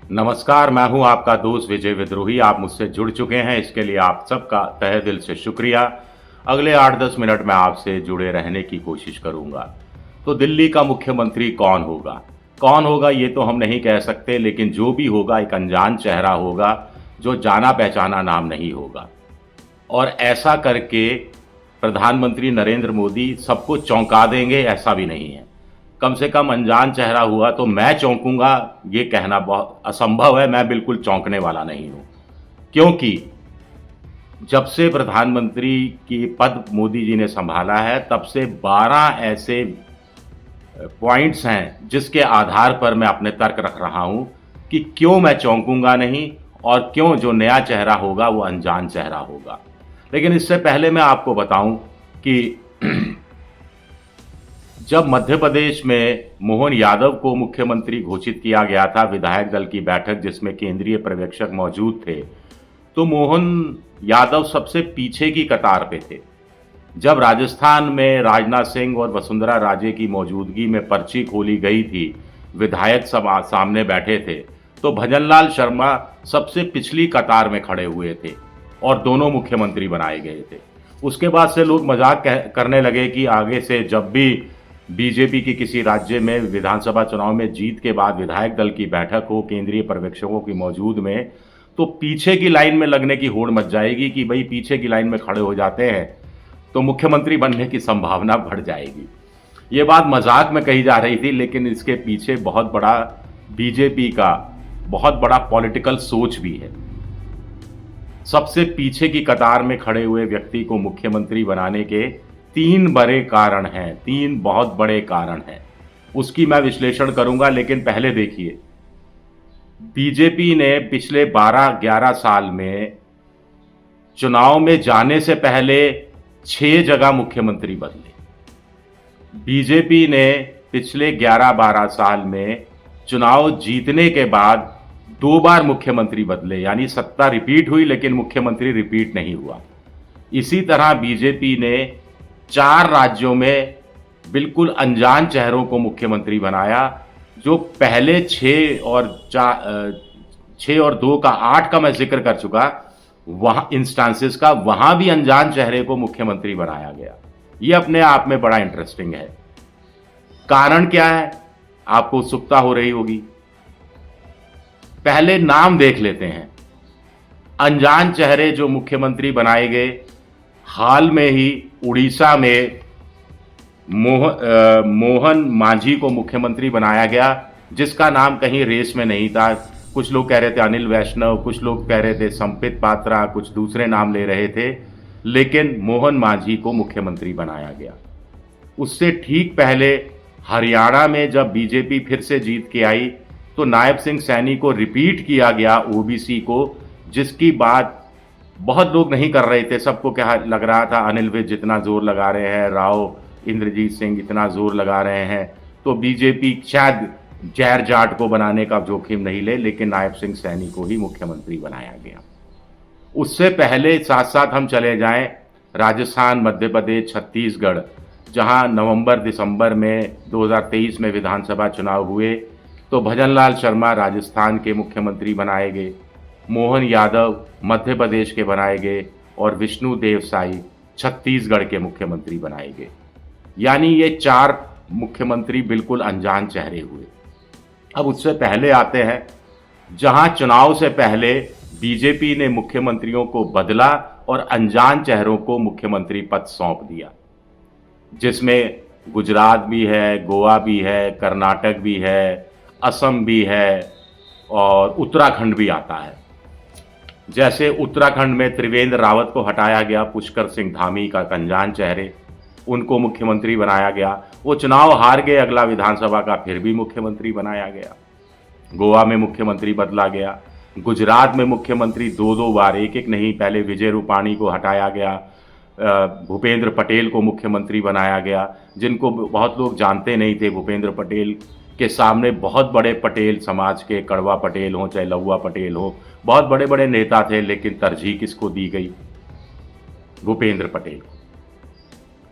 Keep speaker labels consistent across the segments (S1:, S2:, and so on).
S1: नमस्कार, मैं हूं आपका दोस्त विजय विद्रोही। आप मुझसे जुड़ चुके हैं, इसके लिए आप सबका तहे दिल से शुक्रिया। अगले 8-10 मिनट में आपसे जुड़े रहने की कोशिश करूंगा। तो दिल्ली का मुख्यमंत्री कौन होगा? कौन होगा ये तो हम नहीं कह सकते, लेकिन जो भी होगा एक अनजान चेहरा होगा, जो जाना पहचाना नाम नहीं होगा। और ऐसा करके प्रधानमंत्री नरेंद्र मोदी सबको चौंका देंगे, ऐसा भी नहीं है। कम से कम अनजान चेहरा हुआ तो मैं चौंकूंगा, ये कहना बहुत असंभव है। मैं बिल्कुल चौंकने वाला नहीं हूं, क्योंकि जब से प्रधानमंत्री की पद मोदी जी ने संभाला है, तब से 12 ऐसे पॉइंट्स हैं जिसके आधार पर मैं अपने तर्क रख रहा हूं कि क्यों मैं चौंकूंगा नहीं और क्यों जो नया चेहरा होगा वो अनजान चेहरा होगा। लेकिन इससे पहले मैं आपको बताऊं कि जब मध्य प्रदेश में मोहन यादव को मुख्यमंत्री घोषित किया गया था, विधायक दल की बैठक जिसमें केंद्रीय पर्यवेक्षक मौजूद थे, तो मोहन यादव सबसे पीछे की कतार पे थे। जब राजस्थान में राजनाथ सिंह और वसुंधरा राजे की मौजूदगी में पर्ची खोली गई थी, विधायक सब सामने बैठे थे, तो भजनलाल शर्मा सबसे पिछली कतार में खड़े हुए थे और दोनों मुख्यमंत्री बनाए गए थे। उसके बाद से लोग मजाक करने लगे कि आगे से जब भी बीजेपी की किसी राज्य में विधानसभा चुनाव में जीत के बाद विधायक दल की बैठक हो केंद्रीय पर्यवेक्षकों की मौजूद में, तो पीछे की लाइन में लगने की होड़ मच जाएगी कि भाई पीछे की लाइन में खड़े हो जाते हैं तो मुख्यमंत्री बनने की संभावना बढ़ जाएगी। ये बात मजाक में कही जा रही थी, लेकिन इसके पीछे बहुत बड़ा बीजेपी का बहुत बड़ा पॉलिटिकल सोच भी है। सबसे पीछे की कतार में खड़े हुए व्यक्ति को मुख्यमंत्री बनाने के 3 बड़े कारण हैं, 3 बहुत बड़े कारण हैं। उसकी मैं विश्लेषण करूंगा, लेकिन पहले देखिए, बीजेपी ने पिछले 12-11 साल में चुनाव में जाने से पहले 6 जगह मुख्यमंत्री बदले। बीजेपी ने पिछले 11-12 साल में चुनाव जीतने के बाद 2 बार मुख्यमंत्री बदले, यानी सत्ता रिपीट हुई लेकिन मुख्यमंत्री रिपीट नहीं हुआ। इसी तरह बीजेपी ने 4 राज्यों में बिल्कुल अनजान चेहरों को मुख्यमंत्री बनाया। जो पहले 6 और 2 का 8 का मैं जिक्र कर चुका, वहां इंस्टांसेस का, वहां भी अनजान चेहरे को मुख्यमंत्री बनाया गया। यह अपने आप में बड़ा इंटरेस्टिंग है। कारण क्या है, आपको उत्सुकता हो रही होगी। पहले नाम देख लेते हैं। अनजान चेहरे जो मुख्यमंत्री बनाए गए, हाल में ही उड़ीसा में मोहन मांझी को मुख्यमंत्री बनाया गया, जिसका नाम कहीं रेस में नहीं था। कुछ लोग कह रहे थे अनिल वैष्णव, कुछ लोग कह रहे थे संपित पात्रा, कुछ दूसरे नाम ले रहे थे, लेकिन मोहन मांझी को मुख्यमंत्री बनाया गया। उससे ठीक पहले हरियाणा में जब बीजेपी फिर से जीत के आई, तो नायब सिंह सैनी को रिपीट किया गया ओबीसी को, जिसकी बात बहुत लोग नहीं कर रहे थे। सबको क्या लग रहा था, अनिल विज जितना जोर लगा रहे हैं, राव इंद्रजीत सिंह इतना जोर लगा रहे हैं, तो बीजेपी शायद जहर जाट को बनाने का जोखिम नहीं ले, लेकिन नायब सिंह सैनी को ही मुख्यमंत्री बनाया गया। उससे पहले साथ साथ हम चले जाएं राजस्थान, मध्य प्रदेश, छत्तीसगढ़, जहां नवंबर-दिसंबर में 2023 में विधानसभा चुनाव हुए, तो भजनलाल शर्मा राजस्थान के मुख्यमंत्री बनाए गए, मोहन यादव मध्य प्रदेश के बनाए गए और विष्णु देव साई छत्तीसगढ़ के मुख्यमंत्री बनाए गए। यानी ये 4 मुख्यमंत्री बिल्कुल अनजान चेहरे हुए। अब उससे पहले आते हैं, जहां चुनाव से पहले बीजेपी ने मुख्यमंत्रियों को बदला और अनजान चेहरों को मुख्यमंत्री पद सौंप दिया, जिसमें गुजरात भी है, गोवा भी है, कर्नाटक भी है, असम भी है और उत्तराखंड भी आता है। जैसे उत्तराखंड में त्रिवेंद्र रावत को हटाया गया, पुष्कर सिंह धामी का अनजान चेहरे, उनको मुख्यमंत्री बनाया गया। वो चुनाव हार गए, अगला विधानसभा का फिर भी मुख्यमंत्री बनाया गया। गोवा में मुख्यमंत्री बदला गया। गुजरात में मुख्यमंत्री 2-2 बार, एक नहीं, पहले विजय रूपाणी को हटाया गया, भूपेंद्र पटेल को मुख्यमंत्री बनाया गया, जिनको बहुत लोग जानते नहीं थे। भूपेंद्र पटेल के सामने बहुत बड़े पटेल समाज के, कड़वा पटेल हो चाहे लौवा पटेल हो, बहुत बड़े बड़े नेता थे, लेकिन तरजीह किसको दी गई? भूपेंद्र पटेल को।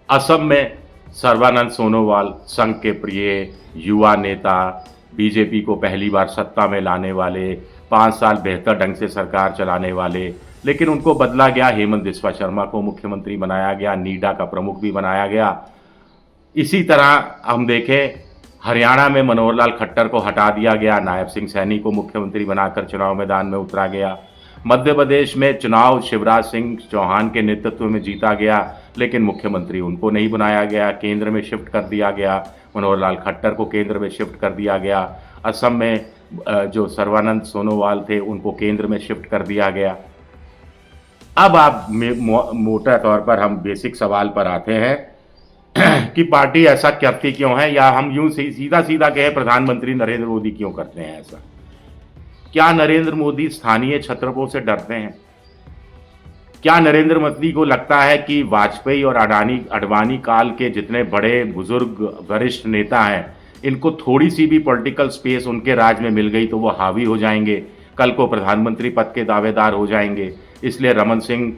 S1: असम में सर्बानंद सोनोवाल, संघ के प्रिय युवा नेता, बीजेपी को पहली बार सत्ता में लाने वाले, 5 साल बेहतर ढंग से सरकार चलाने वाले, लेकिन उनको बदला गया। हेमंत बिस्वा शर्मा को मुख्यमंत्री बनाया गया, नीडा का प्रमुख भी बनाया गया। इसी तरह हम देखें, हरियाणा में मनोहर लाल खट्टर को हटा दिया गया, नायब सिंह सैनी को मुख्यमंत्री बनाकर चुनाव मैदान में उतरा गया। मध्य प्रदेश में चुनाव शिवराज सिंह चौहान के नेतृत्व में जीता गया, लेकिन मुख्यमंत्री उनको नहीं बनाया गया, केंद्र में शिफ्ट कर दिया गया। मनोहर लाल खट्टर को केंद्र में शिफ्ट कर दिया गया। असम में जो सर्बानंद सोनोवाल थे उनको केंद्र में शिफ्ट कर दिया गया। अब आप मोटा तौर पर हम बेसिक सवाल पर आते हैं कि पार्टी ऐसा करती क्यों है, या हम यूं सीधा सीधा कहें प्रधानमंत्री नरेंद्र मोदी क्यों करते हैं ऐसा। क्या नरेंद्र मोदी स्थानीय छत्रपों से डरते हैं? क्या नरेंद्र मोदी को लगता है कि वाजपेयी और अडवाणी काल के जितने बड़े बुजुर्ग वरिष्ठ नेता हैं, इनको थोड़ी सी भी पॉलिटिकल स्पेस उनके राज में मिल गई तो वो हावी हो जाएंगे, कल को प्रधानमंत्री पद के दावेदार हो जाएंगे? इसलिए रमन सिंह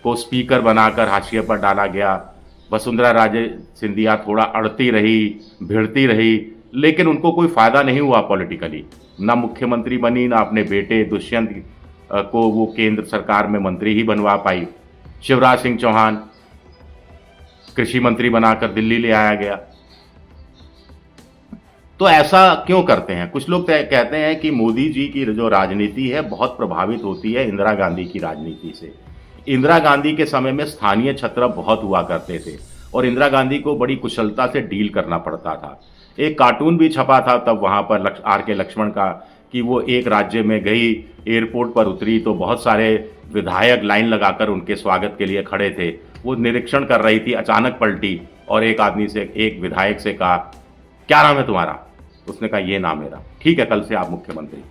S1: को स्पीकर बनाकर हाशिए पर डाला गया। वसुंधरा राजे सिंधिया थोड़ा अड़ती रही, भिड़ती रही, लेकिन उनको कोई फायदा नहीं हुआ पॉलिटिकली। ना मुख्यमंत्री बनी, ना अपने बेटे दुष्यंत को वो केंद्र सरकार में मंत्री ही बनवा पाई। शिवराज सिंह चौहान कृषि मंत्री बनाकर दिल्ली ले आया गया। तो ऐसा क्यों करते हैं? कुछ लोग कहते हैं कि मोदी जी की जो राजनीति है बहुत प्रभावित होती है इंदिरा गांधी की राजनीति से। इंदिरा गांधी के समय में स्थानीय छत्रप बहुत हुआ करते थे और इंदिरा गांधी को बड़ी कुशलता से डील करना पड़ता था। एक कार्टून भी छपा था तब वहाँ पर आर के लक्ष्मण का, कि वो एक राज्य में गई, एयरपोर्ट पर उतरी तो बहुत सारे विधायक लाइन लगाकर उनके स्वागत के लिए खड़े थे। वो निरीक्षण कर रही थी, अचानक पलटी और एक आदमी से, एक विधायक से कहा, क्या नाम है तुम्हारा? उसने कहा, ये नाम मेरा। ठीक है, कल से आप मुख्यमंत्री।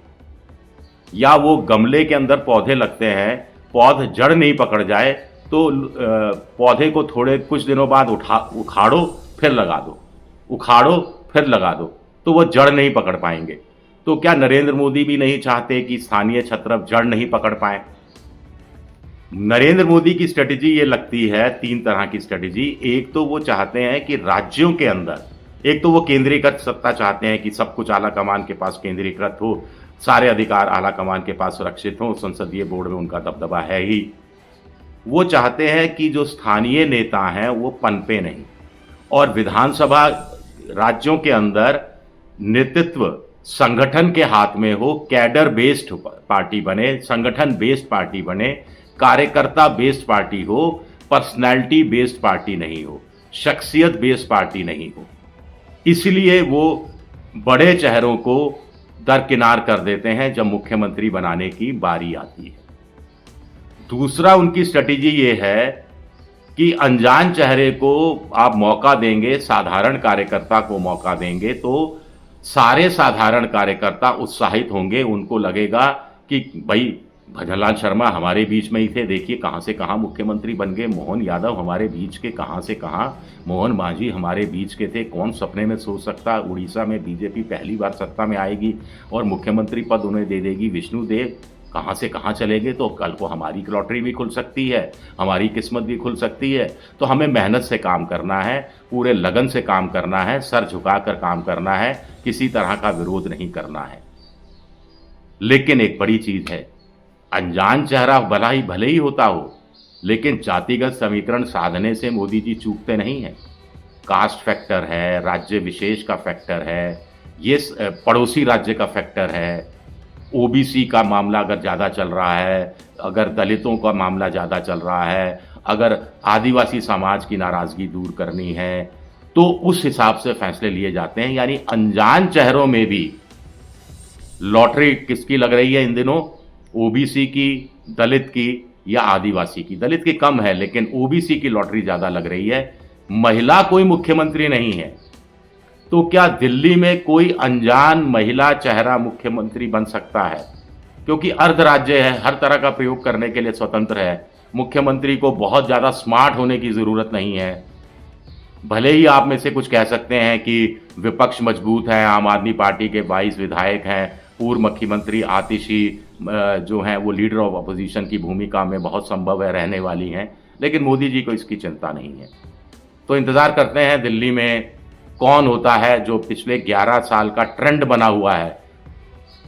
S1: या वो गमले के अंदर पौधे लगते हैं, पौध जड़ नहीं पकड़ जाए तो पौधे को थोड़े कुछ दिनों बाद उखाड़ो फिर लगा दो, उखाड़ो फिर लगा दो, तो वो जड़ नहीं पकड़ पाएंगे। तो क्या नरेंद्र मोदी भी नहीं चाहते कि स्थानीय छत्रप जड़ नहीं पकड़ पाए? नरेंद्र मोदी की स्ट्रेटेजी ये लगती है, 3 तरह की स्ट्रेटेजी। एक तो वो चाहते हैं कि राज्यों के अंदर, एक तो वो केंद्रीकृत सत्ता चाहते हैं कि सब कुछ आला कमान के पास केंद्रीकृत हो, सारे अधिकार आला कमान के पास सुरक्षित हो, संसदीय बोर्ड में उनका दबदबा है ही। वो चाहते हैं कि जो स्थानीय नेता हैं वो पनपे नहीं, और विधानसभा राज्यों के अंदर नेतृत्व संगठन के हाथ में हो, कैडर बेस्ड पार्टी बने, संगठन बेस्ड पार्टी बने, कार्यकर्ता बेस्ड पार्टी हो, पर्सनैलिटी बेस्ड पार्टी नहीं हो, शख्सियत बेस्ड पार्टी नहीं हो। इसलिए वो बड़े चेहरों को दरकिनार कर देते हैं जब मुख्यमंत्री बनाने की बारी आती है। दूसरा उनकी स्ट्रेटेजी ये है कि अनजान चेहरे को आप मौका देंगे, साधारण कार्यकर्ता को मौका देंगे तो सारे साधारण कार्यकर्ता उत्साहित होंगे। उनको लगेगा कि भाई भजनलाल शर्मा हमारे बीच में ही थे, देखिए कहाँ से कहाँ मुख्यमंत्री बन गए, मोहन यादव हमारे बीच के कहाँ से कहाँ, मोहन मांझी हमारे बीच के थे, कौन सपने में सोच सकता उड़ीसा में बीजेपी पहली बार सत्ता में आएगी और मुख्यमंत्री पद उन्हें दे देगी विष्णुदेव, कहाँ से कहाँ चले गए। तो कल को हमारी लॉटरी भी खुल सकती है, हमारी किस्मत भी खुल सकती है। तो हमें मेहनत से काम करना है, पूरे लगन से काम करना है, सर झुकाकर काम करना है, किसी तरह का विरोध नहीं करना है। लेकिन एक बड़ी चीज है, अनजान चेहरा भले ही होता हो, लेकिन जातिगत समीकरण साधने से मोदी जी चूकते नहीं हैं। कास्ट फैक्टर है, राज्य विशेष का फैक्टर है, ये पड़ोसी राज्य का फैक्टर है, ओबीसी का मामला अगर ज़्यादा चल रहा है, अगर दलितों का मामला ज़्यादा चल रहा है, अगर आदिवासी समाज की नाराज़गी दूर करनी है, तो उस हिसाब से फैसले लिए जाते हैं। यानी अनजान चेहरों में भी लॉटरी किसकी लग रही है इन दिनों? ओबीसी की, दलित की या आदिवासी की। दलित की कम है, लेकिन ओबीसी की लॉटरी ज़्यादा लग रही है। महिला कोई मुख्यमंत्री नहीं है, तो क्या दिल्ली में कोई अनजान महिला चेहरा मुख्यमंत्री बन सकता है? क्योंकि अर्ध राज्य है, हर तरह का प्रयोग करने के लिए स्वतंत्र है। मुख्यमंत्री को बहुत ज़्यादा स्मार्ट होने की ज़रूरत नहीं है। भले ही आप में से कुछ कह सकते हैं कि विपक्ष मजबूत है, आम आदमी पार्टी के 22 विधायक हैं, पूर्व मुख्यमंत्री आतिशी जो हैं वो लीडर ऑफ अपोजिशन की भूमिका में बहुत संभव है रहने वाली हैं, लेकिन मोदी जी को इसकी चिंता नहीं है। तो इंतज़ार करते हैं दिल्ली में कौन होता है जो पिछले 11 साल का ट्रेंड बना हुआ है।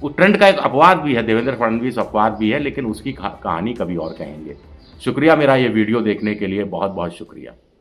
S1: वो ट्रेंड का एक अपवाद भी है, देवेंद्र फडणवीस अपवाद भी है, लेकिन उसकी कहानी कभी और कहेंगे। शुक्रिया मेरा ये वीडियो देखने के लिए, बहुत बहुत शुक्रिया।